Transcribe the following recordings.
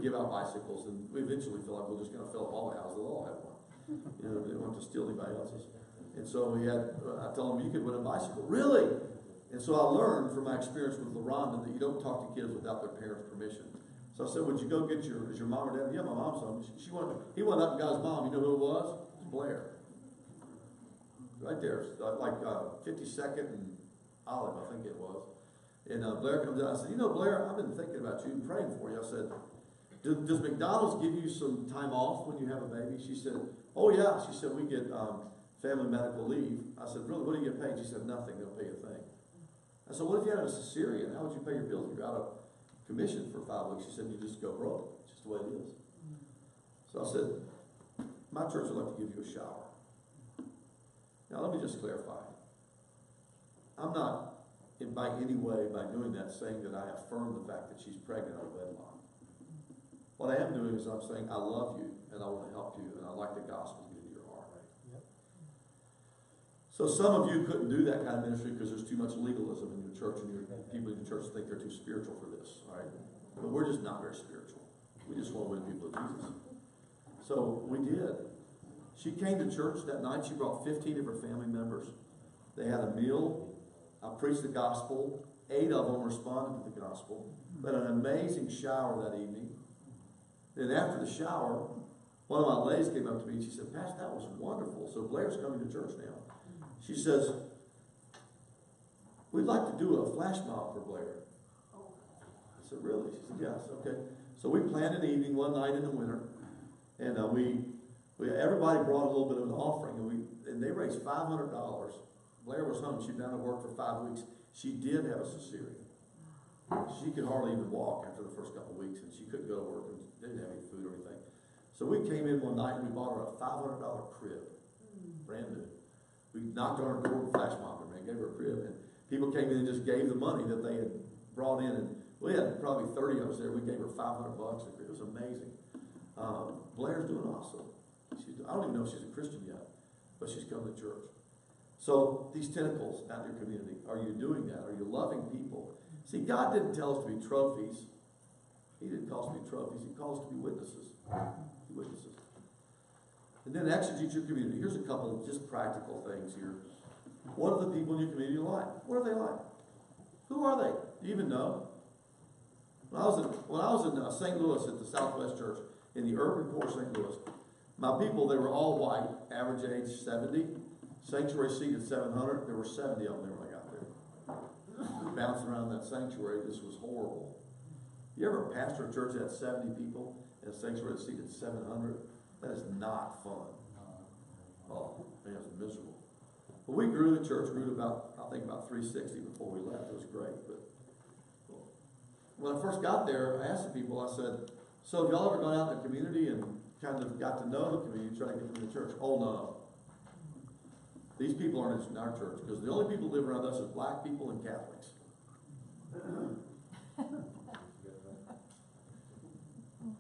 would give out bicycles, and we eventually felt like we'll just kind of fill up all the houses. They'll all have one. You know, they didn't want to steal anybody else's. And so I told them, you could win a bicycle. Really? And so I learned from my experience with LaRonda that you don't talk to kids without their parents' permission. So I said, would you go get is your mom or dad? Yeah, my mom's home. He went up and got his mom. You know who it was? It was Blair. Right there, like 52nd and Olive, I think it was. And Blair comes out. I said, you know, Blair, I've been thinking about you and praying for you. I said, does McDonald's give you some time off when you have a baby? She said, oh yeah. She said, we get family medical leave. I said, really, what do you get paid? She said, nothing. They'll pay you a thing. I said, what if you had a cesarean? How would you pay your bills if you're out of commission for 5 weeks? She said, you just go broke. It's just the way it is. So I said, my church would like to give you a shower. Now let me just clarify. I'm not, by any way, by doing that, saying that I affirm the fact that she's pregnant out of wedlock. What I am doing is I'm saying I love you and I want to help you and I like the gospel to get into your heart. Yep. So some of you couldn't do that kind of ministry because there's too much legalism in your church, and people in your church think they're too spiritual for this. All right? But we're just not very spiritual. We just want to win people to Jesus. So we did. She came to church that night. She brought 15 of her family members. They had a meal. I preached the gospel. 8 of them responded to the gospel. But an amazing shower that evening. Then after the shower, one of my ladies came up to me and she said, Pastor, that was wonderful. So Blair's coming to church now. She says, we'd like to do a flash mob for Blair. I said, really? She said, yes. Okay. So we planned an evening one night in the winter. And everybody brought a little bit of an offering, and they raised $500. Blair was home. She'd been out of work for 5 weeks. She did have a cesarean. She could hardly even walk after the first couple of weeks, and she couldn't go to work and didn't have any food or anything. So we came in one night and we bought her a $500 crib, brand new. We knocked on her door with a flash mob and gave her a crib, and people came in and just gave the money that they had brought in, and we had probably 30 of us there. We gave her $500. It was amazing. Blair's doing awesome. I don't even know if she's a Christian yet, but she's come to church. So these tentacles out in your community, are you doing that? Are you loving people? See, God didn't tell us to be trophies. He didn't call us to be trophies. He calls us to be witnesses. Witnesses. And then exegete your community. Here's a couple of just practical things here. What are the people in your community like? What are they like? Who are they? Do you even know? When I was in St. Louis at the Southwest Church, in the urban core of St. Louis, my people, they were all white, average age 70. Sanctuary seated 700. There were 70 of them there when I got there. Bouncing around that sanctuary, this was horrible. You ever pastor a church that had 70 people and a sanctuary that seated 700? That is not fun. Oh, man, it was miserable. But we grew, the church grew to about 360 before we left. It was great. But when I first got there, I asked the people, I said, so have y'all ever gone out in the community and kind of got to know the community, try to get them to the church? Oh, no. These people aren't in our church, because the only people who live around us is black people and Catholics.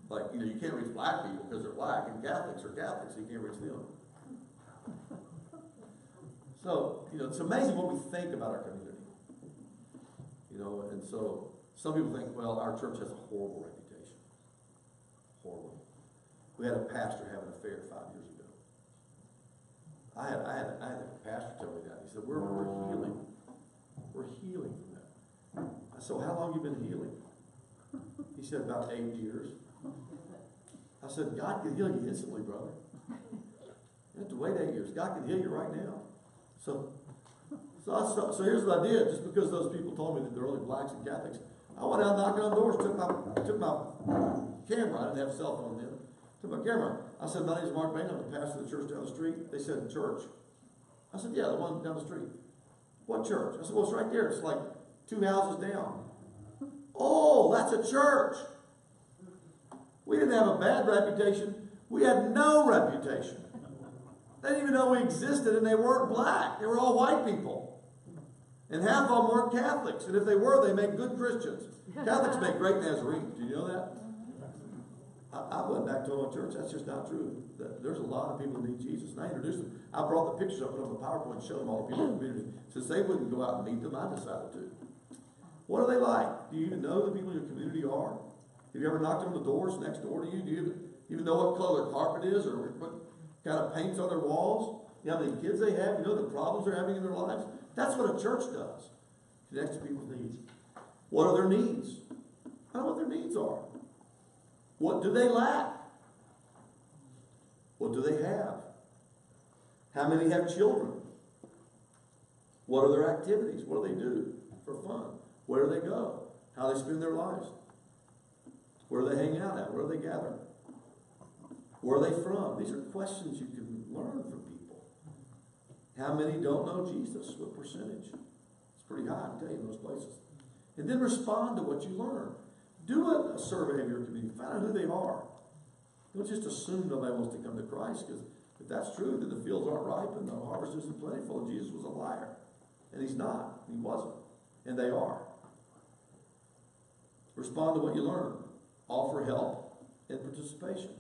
Like, you can't reach black people because they're black, and Catholics are Catholics, so you can't reach them. So, it's amazing what we think about our community. And so some people think, well, our church has a horrible reputation. Horrible. We had a pastor have an affair 5 years ago. I had a pastor tell me that. He said, we're healing. We're healing from that. I said, well, how long have you been healing? He said, about 8 years. I said, God can heal you instantly, brother. You have to wait 8 years. God can heal you right now. So here's what I did. Just because those people told me that they're only blacks and Catholics, I went out knocking on doors, took my camera. I didn't have a cell phone then. Took my camera. I said, my name is Mark Bane. I'm the pastor of the church down the street. They said, church? I said, yeah, the one down the street. What church? I said, well, it's right there. It's like 2 houses down. Oh, that's a church. We didn't have a bad reputation. We had no reputation. They didn't even know we existed, and they weren't black. They were all white people. And half of them weren't Catholics. And if they were, they made good Christians. Catholics make great Nazarenes. Do you know that? I went back to my church. That's just not true. There's a lot of people who need Jesus. And I introduced them. I brought the pictures up, put on the PowerPoint, and showed them all the people in the community. Since they wouldn't go out and meet them, I decided to. What are they like? Do you even know who the people in your community are? Have you ever knocked on the doors next door to you? Do you even know what color their carpet is or what kind of paint's on their walls? You know how many kids they have? You know the problems they're having in their lives? That's what a church does. Connects to people's needs. What are their needs? I don't know what their needs are. What do they lack? What do they have? How many have children? What are their activities? What do they do for fun? Where do they go? How do they spend their lives? Where do they hang out at? Where do they gather? Where are they from? These are questions you can learn from people. How many don't know Jesus? What percentage? It's pretty high, I can tell you, in those places. And then respond to what you learn. Do a survey of your community. Find out who they are. Don't just assume nobody wants to come to Christ, because if that's true, then the fields aren't ripe and the harvest isn't plentiful, and Jesus was a liar. And he's not. He wasn't. And they are. Respond to what you learn. Offer help and participation.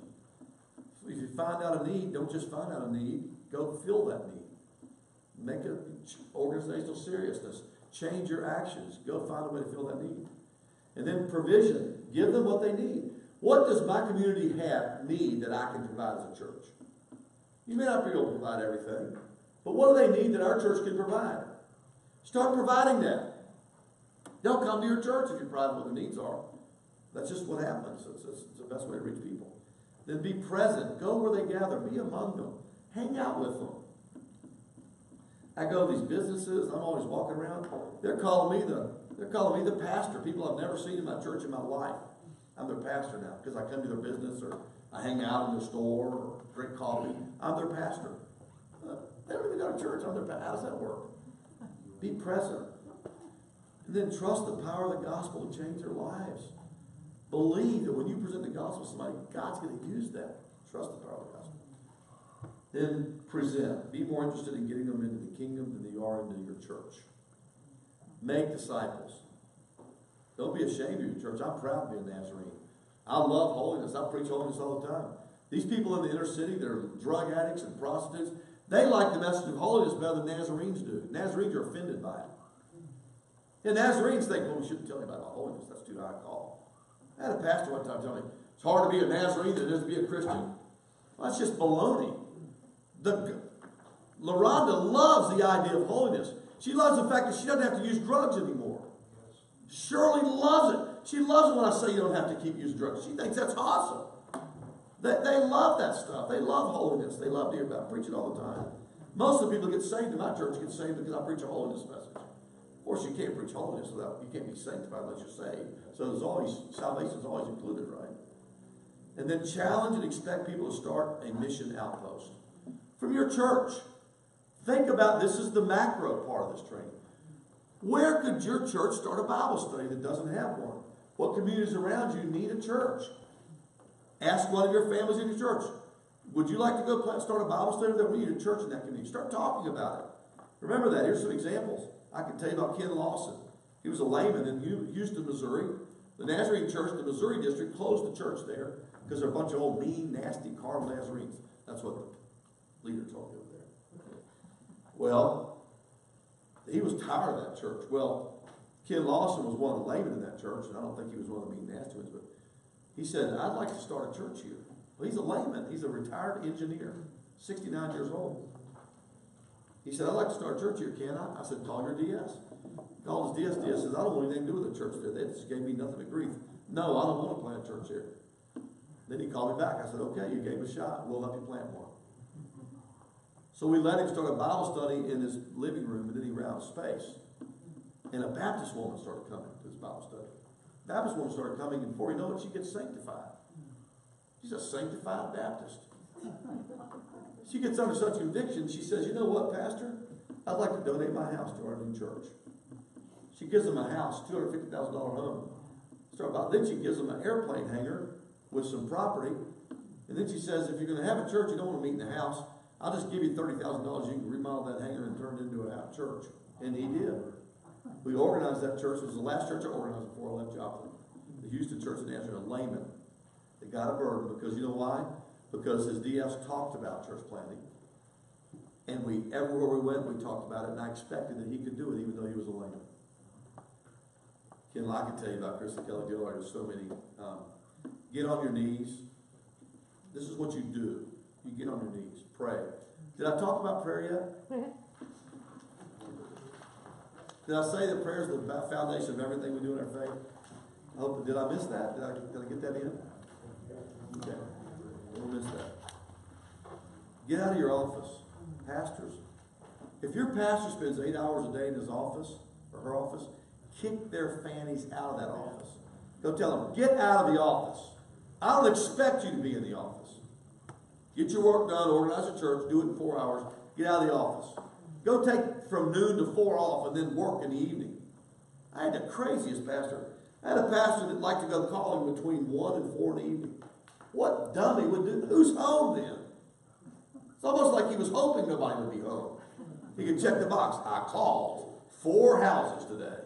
If you find out a need, don't just find out a need. Go fill that need. Make it organizational seriousness. Change your actions. Go find a way to fill that need. And then provision. Give them what they need. What does my community need that I can provide as a church? You may not be able to provide everything, but what do they need that our church can provide? Start providing that. They'll come to your church if you provide what their needs are. That's just what happens. It's the best way to reach people. Then be present. Go where they gather. Be among them. Hang out with them. I go to these businesses. I'm always walking around. They're calling me the pastor. People I've never seen in my church in my life. I'm their pastor now because I come to their business or I hang out in their store or drink coffee. I'm their pastor. They don't even go to church. I'm their pastor. How does that work? Be present. And then trust the power of the gospel to change their lives. Believe that when you present the gospel to somebody, God's going to use that. Trust the power of the gospel. Then present. Be more interested in getting them into the kingdom than you are into your church. Make disciples. Don't be ashamed of your church. I'm proud to be a Nazarene. I love holiness. I preach holiness all the time. These people in the inner city, they're drug addicts and prostitutes. They like the message of holiness better than Nazarenes do. Nazarenes are offended by it. And Nazarenes think, well, we shouldn't tell anybody about holiness. That's too high a call. I had a pastor one time tell me, it's hard to be a Nazarene than it is to be a Christian. Well, that's just baloney. LaRonda loves the idea of holiness. She loves the fact that she doesn't have to use drugs anymore. Shirley loves it. She loves it when I say you don't have to keep using drugs. She thinks that's awesome. They love that stuff. They love holiness. They love to hear about it. I preach it all the time. Most of the people that get saved in my church get saved because I preach a holiness message. Of course, you can't preach holiness without, you can't be sanctified unless you're saved. So there's always, salvation is always included, right? And then challenge and expect people to start a mission outpost. From your church. Think about, this is the macro part of this training. Where could your church start a Bible study that doesn't have one? What communities around you need a church? Ask one of your families in your church. Would you like to go start a Bible study that we need a church in that community? Start talking about it. Remember that. Here's some examples. I can tell you about Ken Lawson. He was a layman in Houston, Missouri. The Nazarene church, the Missouri district, closed the church there because they're a bunch of old, mean, nasty, carnal Nazarenes. That's what the leader told me over there. Well, he was tired of that church. Well, Ken Lawson was one of the laymen in that church, and I don't think he was one of the mean, nasty ones, but he said, I'd like to start a church here. Well, he's a layman. He's a retired engineer, 69 years old. He said, I'd like to start a church here, can I? I said, call your DS. He called his DS. DS says, I don't want anything to do with the church there. They just gave me nothing but grief. No, I don't want to plant a church here. Then he called me back. I said, okay, you gave a shot. We'll help you plant one. So we let him start a Bible study in his living room, and then he ran out of space. And a Baptist woman started coming to his Bible study. Baptist woman started coming, and before you know it, she gets sanctified. She's a sanctified Baptist. She gets under such conviction, she says, you know what, Pastor? I'd like to donate my house to our new church. She gives them a house, $250,000 home. Then she gives them an airplane hangar with some property. And then she says, if you're going to have a church, you don't want to meet in the house, I'll just give you $30,000. You can remodel that hangar and turn it into a church. And he did. We organized that church. It was the last church I organized before I left Joplin. The Houston church in Nazareth, a layman. They got a burden because you know why? Because his DS talked about church planting. And everywhere we went, we talked about it, and I expected that he could do it even though he was a layman. Ken, I can tell you about Chris and Kelly Dillard. There's so many get on your knees. This is what you do. You get on your knees, pray. Did I talk about prayer yet? Did I say that prayer is the foundation of everything we do in our faith? I hope. Did I miss that? Did I get that in? Okay. Don't miss that. Get out of your office. Pastors. If your pastor spends 8 hours a day in his office or her office, kick their fannies out of that office. Go tell them, get out of the office. I don't expect you to be in the office. Get your work done, organize a church, do it in 4 hours, get out of the office. Go take from noon to 4 off and then work in the evening. I had the craziest pastor. I had a pastor that liked to go calling between 1 and 4 in the evening. What dummy would do? Who's home then? It's almost like he was hoping nobody would be home. He could check the box. I called 4 houses today.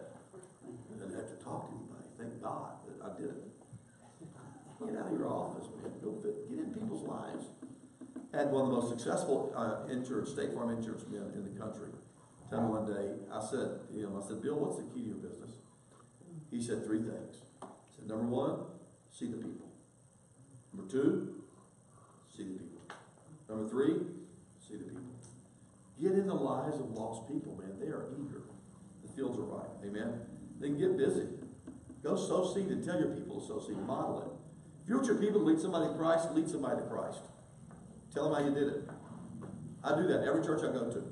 I didn't have to talk to anybody. Thank God that I did it. Get out of your office, man. Get in people's lives. I had one of the most successful State Farm insurance men in the country. Tell me one day, I said, Bill, what's the key to your business? He said 3 things. He said, number 1, see the people. Number 2, see the people. Number 3, see the people. Get in the lives of lost people, man. They are eager. The fields are ripe. Amen? Then get busy. Go sow seed and tell your people to sow seed. Model it. If you want your people to lead somebody to Christ, lead somebody to Christ. Tell them how you did it. I do that every church I go to.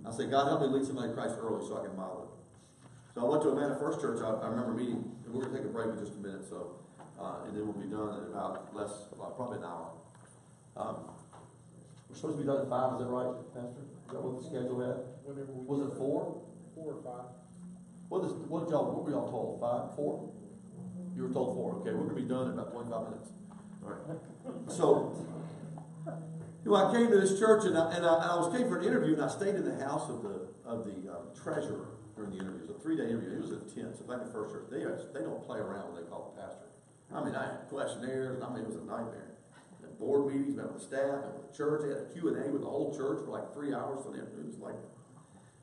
I say, God, help me lead somebody to Christ early so I can model it. So I went to Atlanta First Church. I remember meeting, and we're going to take a break in just a minute, and then we'll be done in about probably an hour. We're supposed to be done at 5, is that right, Pastor? Is that what the schedule had? Was it 4? 4 or 5. What were y'all told? 5? 4? You were told 4. Okay, we're going to be done in about 25 minutes. All right. So, I came to this church and I came for an interview, and I stayed in the house of the treasurer during the interview. It was a 3-day interview. It was intense. Atlanta First Church. They don't play around when they call the pastor. I mean, I had questionnaires. It was a nightmare. Had board meetings, met with the staff, met with the church. They had a Q&A with the whole church for like 3 hours. So it was like,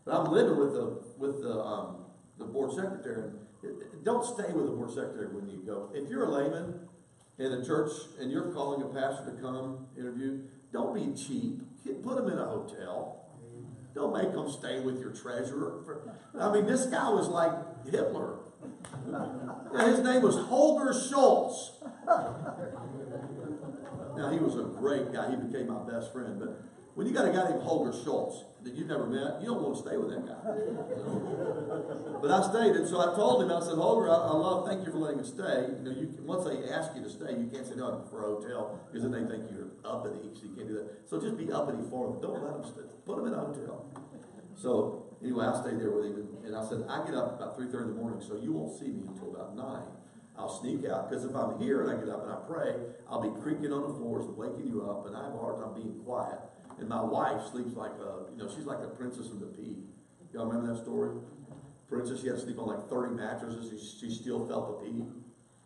but I'm living with the board secretary. Don't stay with the board secretary when you go. If you're a layman in a church and you're calling a pastor to come interview, don't be cheap. Put them in a hotel. Don't make them stay with your treasurer. This guy was like Hitler. His name was Holger Schultz. Now, he was a great guy. He became my best friend. But when you got a guy named Holger Schultz that you've never met, you don't want to stay with that guy. But I stayed, and so I told him, I said, Holger, thank you for letting us stay. Once they ask you to stay, you can't say no for a hotel, because then they think you're uppity, so you can't do that. So just be uppity for them. Don't let them stay. Put them in a hotel. So anyway, I stayed there with him, and I said, I get up about 3:30 in the morning, so you won't see me until about 9. I'll sneak out, because if I'm here and I get up and I pray, I'll be creaking on the floors and waking you up, and I have a hard time being quiet. And my wife sleeps like she's like the princess of the pea. Y'all remember that story? Princess, she had to sleep on like 30 mattresses. She still felt the pea.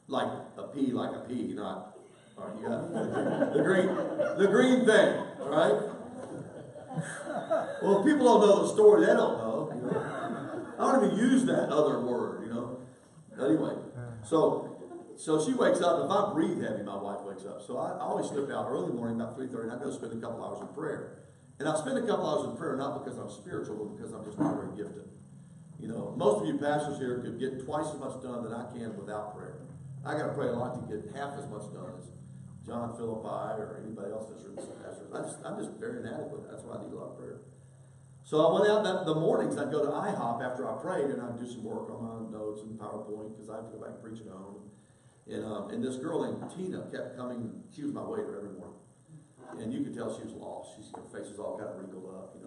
Like a pea, not. All right, you got it? the green thing, all right? Well, if people don't know the story, they don't know. I don't even use that other word, Anyway, so she wakes up. If I breathe heavy, my wife wakes up. So I always slip out early in the morning, about 3:30, and I go spend a couple hours in prayer. And I spend a couple hours in prayer not because I'm spiritual, but because I'm just not very gifted. Most of you pastors here could get twice as much done than I can without prayer. I got to pray a lot to get half as much done as John Philippi or anybody else that's written some pastors. I'm just very inadequate. That's why I need a lot of prayer. So I went out the mornings. I'd go to IHOP after I prayed, and I'd do some work on my notes and PowerPoint, because I have to go back and preach at home. And this girl named Tina kept coming. She was my waiter every morning. And you could tell she was lost. Her face was all kind of wrinkled up,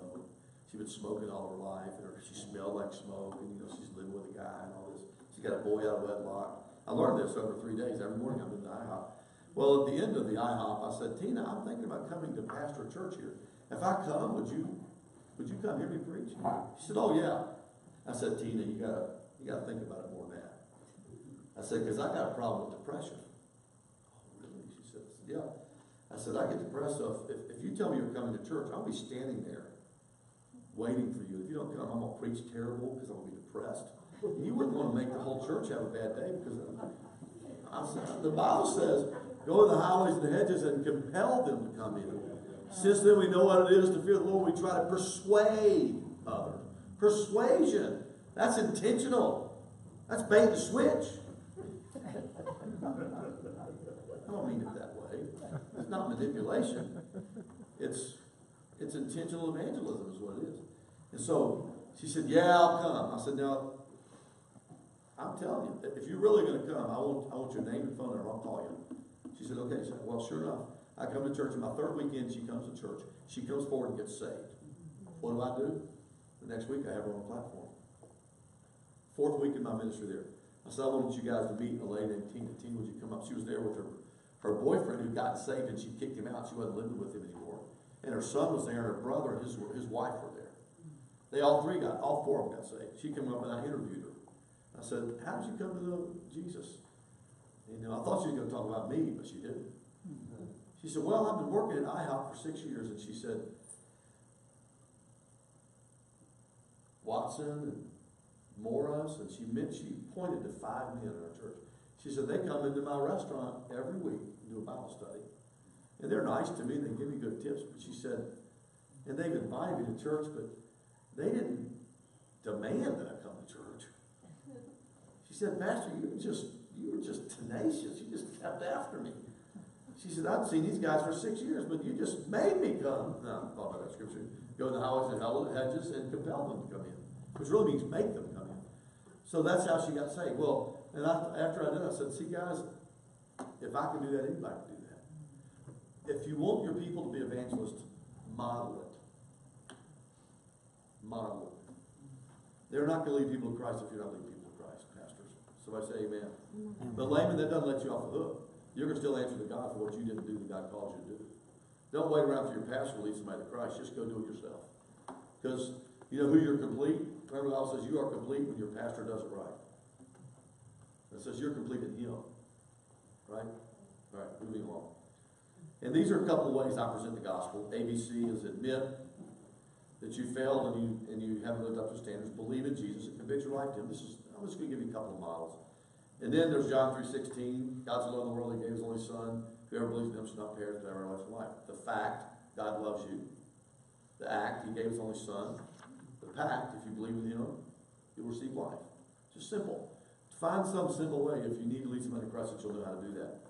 She'd been smoking all of her life, and she smelled like smoke, and she's living with a guy and all this. She got a boy out of wedlock. I learned this over 3 days. Every morning I'm in the IHOP. Well, at the end of the IHOP, I said, Tina, I'm thinking about coming to pastor a church here. If I come, would you come hear me preach? She said, oh yeah. I said, Tina, you gotta think about it more than that. I said, because I got a problem with depression. Oh, really? She said, yeah. I said, I get depressed, so if you tell me you're coming to church, I'll be standing there waiting for you. If you don't come, I'm going to preach terrible because I'm going to be depressed. You wouldn't want to make the whole church have a bad day because of it. I said, the Bible says Go to the highways and the hedges and compel them to come in. Since then we know what it is to fear the Lord. We try to persuade others. Persuasion. That's intentional. That's bait and switch. I don't mean it that way. It's not manipulation. It's intentional evangelism is what it is. And so she said, yeah, I'll come. I said, now, I'm telling you, if you're really going to come, I want your name and phone number. I'll call you. She said, okay. She said, well, sure enough. I come to church, and my third weekend, she comes to church. She comes forward and gets saved. What do? The next week, I have her on the platform. Fourth week in my ministry there. I said, I wanted you guys to meet a lady named Tina. Tina, would you come up? She was there with her boyfriend who got saved, and she kicked him out. She wasn't living with him anymore. And her son was there, and her brother and his wife were there. All four of them got saved. She came up, and I interviewed her. I said, how did you come to know Jesus? And, I thought she was going to talk about me, but she didn't. She said, well, I've been working at IHOP for 6 years. And she said, Watson and Morris, and she pointed to 5 men in our church. She said, they come into my restaurant every week and do a Bible study. And they're nice to me, and they give me good tips. But she said, and they've invited me to church, but they didn't demand that I come to church. She said, Pastor, you were just tenacious. You just kept after me. She said, I've seen these guys for 6 years, but you just made me come. No, I thought about that scripture. Go to the highways and hedges and compel them to come in. Which really means make them come in. So that's how she got saved. Well, and after I did it, I said, see guys, if I can do that, anybody can do that. If you want your people to be evangelists, model it. Model it. They're not going to lead people to Christ if you're not leading people to Christ, pastors. Somebody say amen. But layman, that doesn't let you off the hook. You're going to still answer to God for what you didn't do that God called you to do. Don't wait around for your pastor to lead somebody to Christ. Just go do it yourself. Because you know who you're complete? Remember the Bible says you are complete when your pastor does it right. It says you're complete in Him. Right? All right, moving along. And these are a couple of ways I present the gospel. ABC is admit that you failed and you haven't lived up to standards. Believe in Jesus and commit your life to Him. I'm just going to give you a couple of models. And then there's John 3:16. God so loved the world, He gave His only Son. Whoever believes in Him shall not perish but have everlasting life. The fact, God loves you. The act, He gave His only Son. The pact, if you believe in Him, you'll receive life. Just simple. Find some simple way if you need to lead somebody to Christ that you'll know how to do that.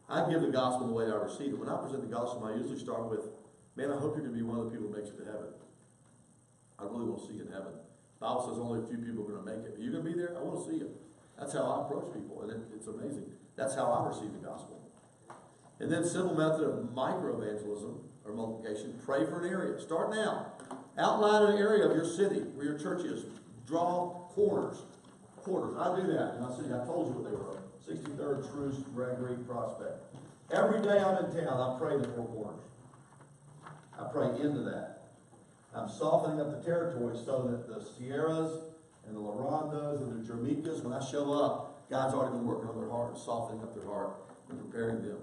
I give the gospel the way I receive it. When I present the gospel, I usually start with, man, I hope you're going to be one of the people that makes it to heaven. I really want to see you in heaven. The Bible says only a few people are going to make it. Are you going to be there? I want to see you. That's how I approach people, and it's amazing. That's how I receive the gospel. And then simple method of micro-evangelism, or multiplication, pray for an area. Start now. Outline an area of your city where your church is. Draw corners. I do that. And I told you what they were. 63rd, Truce, Gregory, Prospect. Every day I'm in town, I pray the 4 corners. I pray into that. I'm softening up the territory so that the Sierras and the Larondas and the Jamaikas, when I show up, God's already been working on their heart and softening up their heart and preparing them.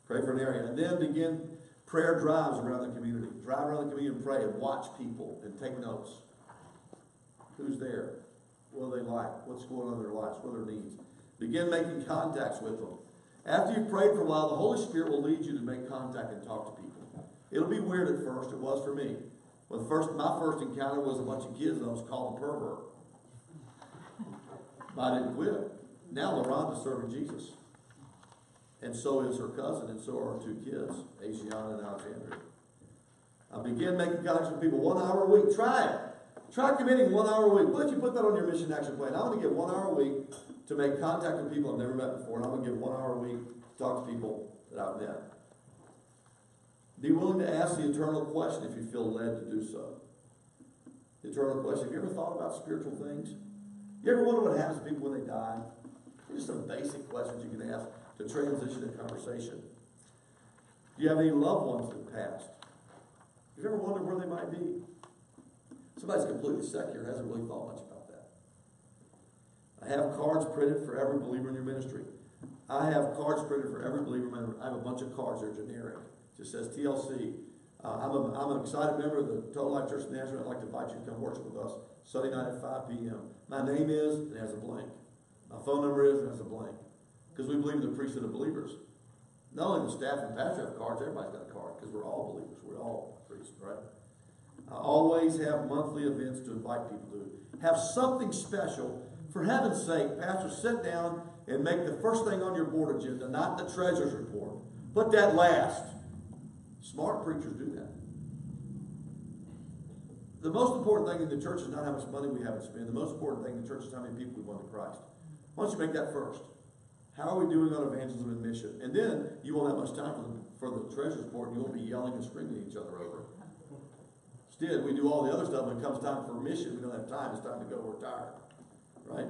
Pray for an area. And then begin prayer drives around the community. Drive around the community and pray and watch people and take notes. Who's there? What do they like? What's going on in their lives? What are their needs? Begin making contacts with them. After you've prayed for a while, the Holy Spirit will lead you to make contact and talk to people. It'll be weird at first. It was for me. Well, my first encounter was a bunch of kids and I was called a pervert. But I didn't quit. Now LaRonda's serving Jesus. And so is her cousin, and so are her 2 kids, Asiana and Alexandria. I begin making contacts with people 1 hour a week. Try it. Try committing 1 hour a week. What if you put that on your mission action plan? I'm going to give 1 hour a week to make contact with people I've never met before, and I'm going to give 1 hour a week to talk to people that I've met. Be willing to ask the eternal question if you feel led to do so. The eternal question. Have you ever thought about spiritual things? You ever wonder what happens to people when they die? Just some basic questions you can ask to transition a conversation. Do you have any loved ones that passed? Have you ever wondered where they might be? Somebody's completely secular, hasn't really thought much about that. I have cards printed for every believer in your ministry. I have cards printed for every believer in my ministry. I have a bunch of cards that are generic. It just says TLC. I'm an excited member of the Total Life Church of Nazareth. I'd like to invite you to come worship with us Sunday night at 5 p.m. My name is, and it has a blank. My phone number is, and it has a blank. Because we believe in the priesthood of believers. Not only the staff and pastor have cards, everybody's got a card because we're all believers. We're all priests, right? I always have monthly events to invite people to. Have something special. For heaven's sake, pastor, sit down and make the first thing on your board agenda, not the treasurer's report. Put that last. Smart preachers do that. The most important thing in the church is not how much money we have to spend. The most important thing in the church is how many people we won to Christ. Why don't you make that first? How are we doing on evangelism and mission? And then you won't have much time for the treasurer's report, and you won't be yelling and screaming at each other over it. Instead, we do all the other stuff. When it comes time for mission, we don't have time. It's time to go. We're tired. Right?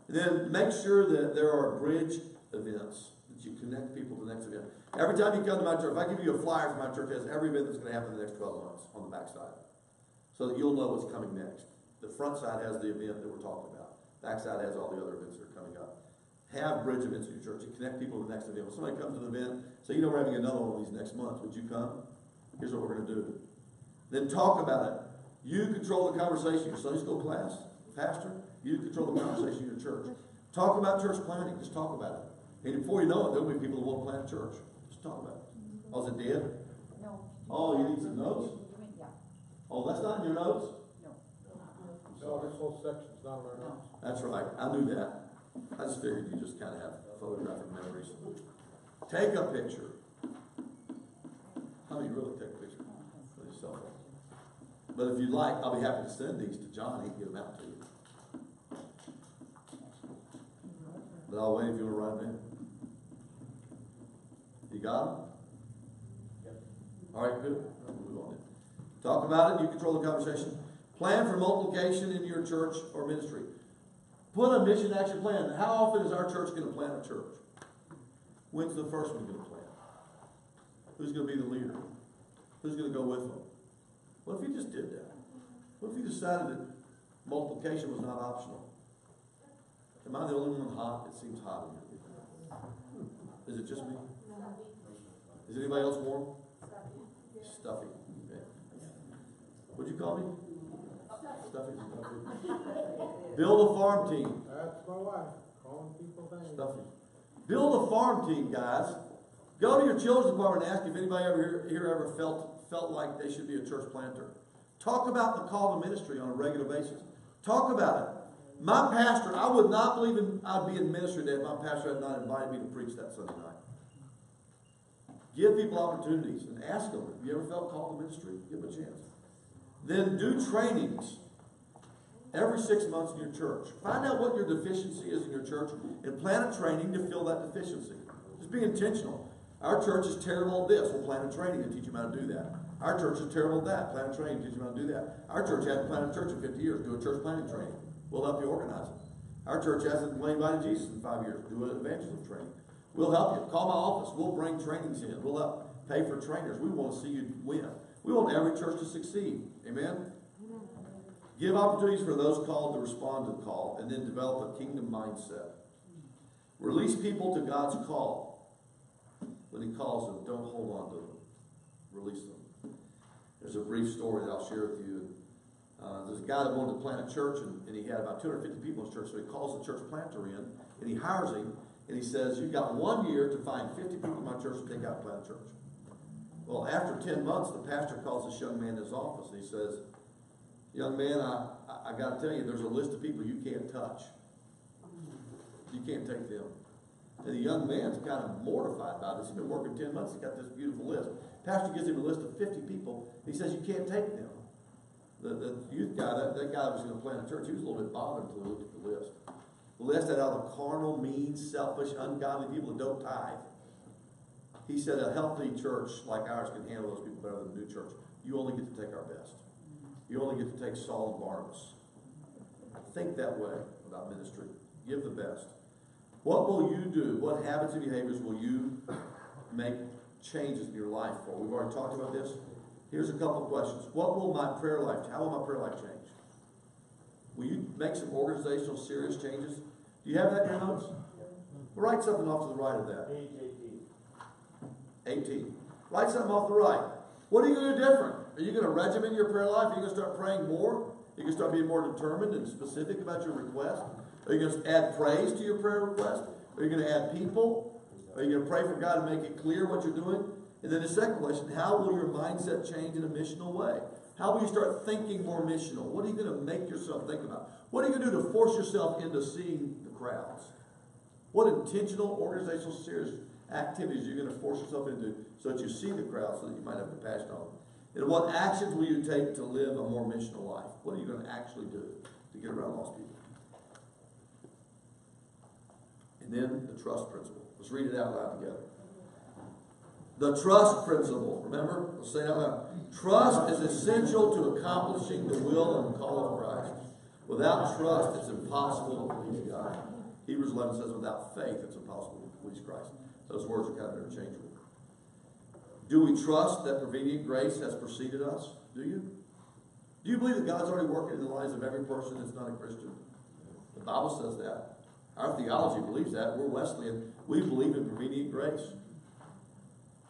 And then make sure that there are bridge events, that you connect people to the next event. Every time you come to my church, if I give you a flyer from my church, it has every event that's going to happen in the next 12 months on the back side, so that you'll know what's coming next. The front side has the event that we're talking about. Back side has all the other events that are coming up. Have bridge events in your church and connect people to the next event. When somebody comes to the event, say, you know, we're having another one of these next month. Would you come? Here's what we're going to do. Then talk about it. You control the conversation in your Sunday school class, pastor. You control the conversation in your church. Talk about church planting. Just talk about it. And before you know it, there'll be people who won't plant a church. Just talk about it. Oh, is it dead? No. Oh, you need some notes? Yeah. Oh, that's not in your notes? No. No, this whole section's not in our notes. That's right. I knew that. I just figured you just kind of have photographic memories. Take a picture. How many really take a picture? With your cell phone. But if you'd like, I'll be happy to send these to John. He can get them out to you. But I'll wait if you want to write them in. You got them? Yep. All right, good. We'll move on then. Talk about it. You control the conversation. Plan for multiplication in your church or ministry. Put a mission action plan. How often is our church going to plant a church? When's the first one going to plant? Who's going to be the leader? Who's going to go with them? What if you just did that? What if you decided that multiplication was not optional? Am I the only one hot? It seems hot in here. Is it just me? Is anybody else warm? Stuffy. Okay. What'd you call me? Stuffy. Build a farm team. That's my wife, calling people things. Stuffy. Build a farm team, guys. Go to your children's department and ask if anybody here ever felt like they should be a church planter. Talk about the call to ministry on a regular basis. Talk about it. My pastor, I would not believe I'd be in ministry today if my pastor had not invited me to preach that Sunday night. Give people opportunities and ask them, have you ever felt called to ministry? Give them a chance. Then do trainings every 6 months in your church. Find out what your deficiency is in your church and plan a training to fill that deficiency. Just be intentional. Our church is terrible at this. We'll plan a training to teach them how to do that. Our church is terrible at that. Plan a training to teach them how to do that. Our church hasn't planted a church in 50 years. Do a church planting training. We'll help you organize it. Our church hasn't invited Jesus in 5 years. Do an evangelism training. We'll help you. Call my office. We'll bring trainings in. We'll help pay for trainers. We want to see you win. We want every church to succeed. Amen? Give opportunities for those called to respond to the call, and then develop a kingdom mindset. Release people to God's call. When He calls them, don't hold on to them. Release them. There's a brief story that I'll share with you. There's a guy that wanted to plant a church, and he had about 250 people in his church, so he calls the church planter in, and he hires him, and he says, you've got 1 year to find 50 people in my church to take out and plant a church. Well, after 10 months, the pastor calls this young man in his office, and he says, young man, I got to tell you, there's a list of people you can't touch. You can't take them. And the young man's kind of mortified by this. He's been working 10 months. He's got this beautiful list. Pastor gives him a list of 50 people. He says, you can't take them. The youth guy, that guy was going to plant a church. He was a little bit bothered until he looked at the list. The list had all the carnal, mean, selfish, ungodly people that don't tithe. He said a healthy church like ours can handle those people better than a new church. You only get to take our best. You only get to take Saul and Barnabas. Think that way about ministry. Give the best. What will you do? What habits and behaviors will you make changes in your life for? We've already talked about this. Here's a couple of questions. What will my prayer life, how will my prayer life change? Will you make some organizational serious changes? Do you have that in your notes? Write something off to the right of that. 18. Write something off to the right. What are you going to do different? Are you going to regiment your prayer life? Are you going to start praying more? Are you going to start being more determined and specific about your request? Are you going to add praise to your prayer request? Are you going to add people? Are you going to pray for God to make it clear what you're doing? And then the second question, how will your mindset change in a missional way? How will you start thinking more missional? What are you going to make yourself think about? What are you going to do to force yourself into seeing the crowds? What intentional, organizational, serious activities are you going to force yourself into so that you see the crowd, so that you might have compassion on them? And what actions will you take to live a more missional life? What are you going to actually do to get around lost people? And then the trust principle. Let's read it out loud together. The trust principle. Remember? Let's say it out loud. Trust is essential to accomplishing the will and call of Christ. Without trust, it's impossible to please God. Hebrews 11 says, without faith, it's impossible to please Christ. Those words are kind of interchangeable. Do we trust that prevenient grace has preceded us? Do you? Do you believe that God's already working in the lives of every person that's not a Christian? The Bible says that. Our theology believes that. We're Wesleyan. We believe in prevenient grace.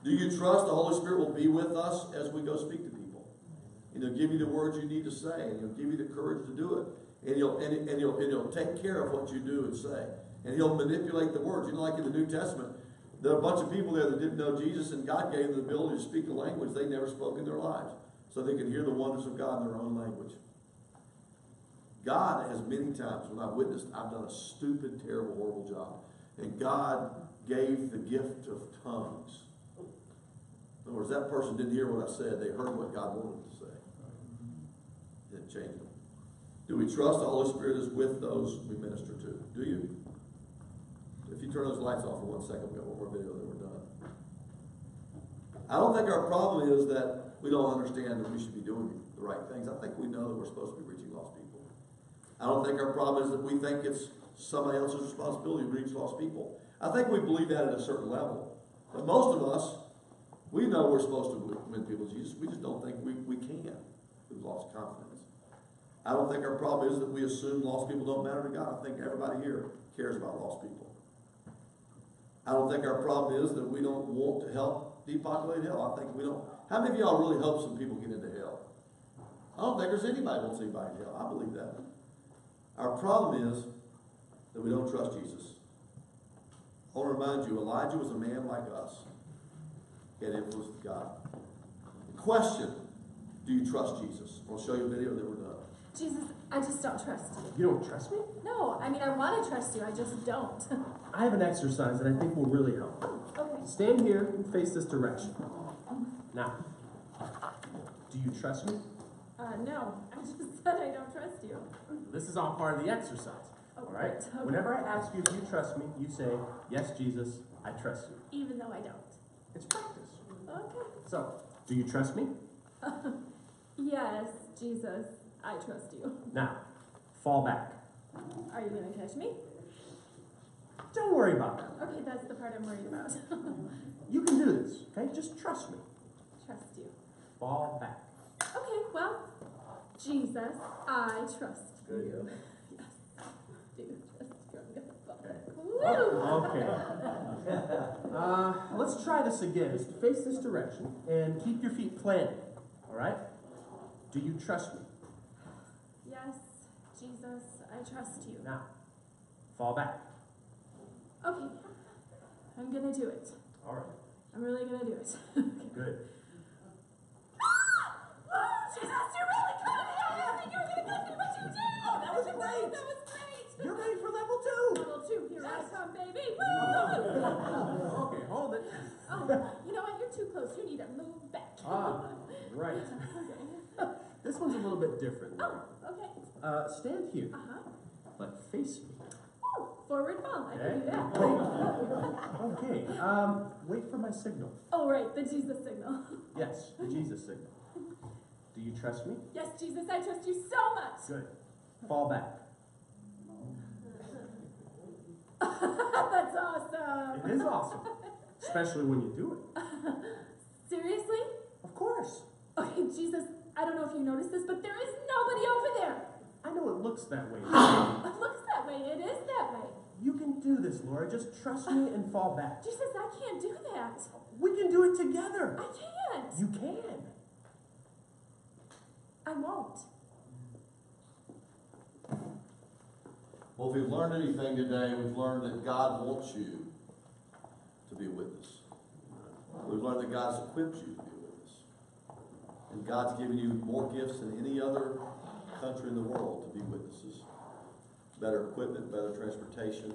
Do you trust the Holy Spirit will be with us as we go speak to people? And He'll give you the words you need to say, and He'll give you the courage to do it. And He'll take care of what you do and say. And He'll manipulate the words. You know, like in the New Testament, there are a bunch of people there that didn't know Jesus, and God gave them the ability to speak a language they never spoke in their lives, so they could hear the wonders of God in their own language. God has many times, when I've witnessed, I've done a stupid, terrible, horrible job. And God gave the gift of tongues. In other words, that person didn't hear what I said. They heard what God wanted them to say. It changed them. Do we trust the Holy Spirit is with those we minister to? Do you? If you turn those lights off for 1 second, we've got one more video, then we're done. I don't think our problem is that we don't understand that we should be doing the right things. I think we know that we're supposed to be reaching lost people. I don't think our problem is that we think it's somebody else's responsibility to reach lost people. I think we believe that at a certain level. But most of us, we know we're supposed to win people to Jesus. We just don't think we can. We've lost confidence. I don't think our problem is that we assume lost people don't matter to God. I think everybody here cares about lost people. I don't think our problem is that we don't want to help depopulate hell. I think we don't. How many of y'all really hope some people get into hell? I don't think there's anybody who wants anybody in hell. I believe that. Our problem is that we don't trust Jesus. I want to remind you, Elijah was a man like us. He had influence with God. The question, do you trust Jesus? I'll show you a video, then we're done. Jesus, I just don't trust you. You don't trust me? No, I mean, I want to trust you, I just don't. I have an exercise that I think will really help. Oh, okay. Stand here and face this direction. Now, do you trust me? No, I just said I don't trust you. This is all part of the exercise. Oh, All right? okay. Whenever I ask you if you trust me, you say, yes, Jesus, I trust you. Even though I don't. It's practice. Okay. So, do you trust me? Yes, Jesus, I trust you. Now, fall back. Are you going to catch me? Don't worry about that. Okay, that's the part I'm worried about. You can do this, okay? Just trust me. Trust you. Fall back. Okay, well, Jesus, I trust you. Yes, do trust you. I'm going to fall back. Woo! Okay. Let's try this again. Just face this direction and keep your feet planted. All right? Do you trust me? Yes, Jesus, I trust you. Now, fall back. Okay, I'm going to do it. All right. I'm really going to do it. Good. Oh, Jesus, you're really good! I didn't think you were going to get me, but you did! Oh, that was great! That was great! You're ready for level 2. Level 2, here I come, baby! Woo! Okay, hold it. Oh, you know what? You're too close. You need to move back. Ah, right. Okay. This one's a little bit different. Oh, okay. Stand here, Uh-huh. but face me. Oh, forward ball. I can do that. Okay, wait for my signal. Oh, right, the Jesus signal. Yes, the Jesus signal. Do you trust me? Yes, Jesus, I trust you so much. Good. Fall back. That's awesome. It is awesome. Especially when you do it. Seriously? Of course. Okay, Jesus, I don't know if you noticed this, but there is nobody over there. I know it looks that way. It looks that way. It is that way. You can do this, Laura. Just trust me and fall back. Jesus, I can't do that. We can do it together. I can't. You can. I won't. Well, if we've learned anything today, we've learned that God wants you to be a witness. We've learned that God has equipped you to be a witness. And God's given you more gifts than any other country in the world to be witnesses. Better equipment, better transportation,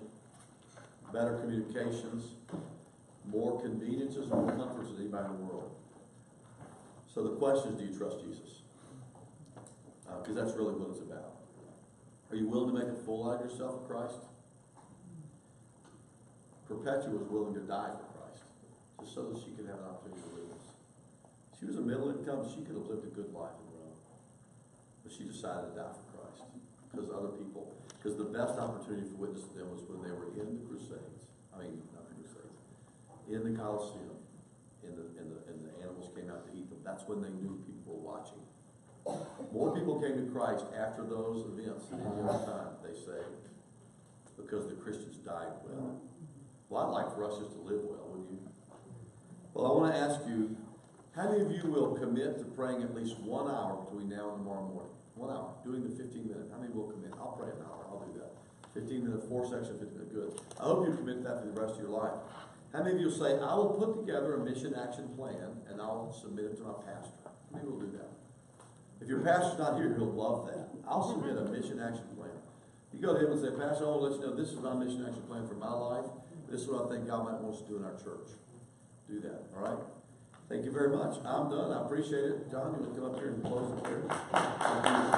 better communications, more conveniences, and more comforts than anybody in the world. So the question is, do you trust Jesus? Because that's really what it's about. Are you willing to make a fool out of yourself for Christ? Perpetua was willing to die for Christ, just so that she could have an opportunity to witness. She was a middle income, she could have lived a good life in Rome. But she decided to die for Christ. Because the best opportunity for witness to them was when they were in the Crusades. I mean, not the Crusades. In the Colosseum. And the animals came out to eat them. That's when they knew people were watching. More people came to Christ after those events than any other time, they say, because the Christians died well. Well, I'd like for us just to live well, wouldn't you? Well, I want to ask you, how many of you will commit to praying at least 1 hour between now and tomorrow morning? 1 hour, doing the 15 minutes. How many will commit? I'll pray an hour. I'll do that. 15 minutes, 4 sections, 15 minutes. Good. I hope you commit to that for the rest of your life. How many of you will say, I will put together a mission action plan and I'll submit it to my pastor? How many will do that? If your pastor's not here, he'll love that. I'll submit a mission action plan. You go to him and say, Pastor, I want to let you know this is my mission action plan for my life. This is what I think God might want us to do in our church. Do that, all right? Thank you very much. I'm done. I appreciate it. John, you want to come up here and close the prayer? Thank you.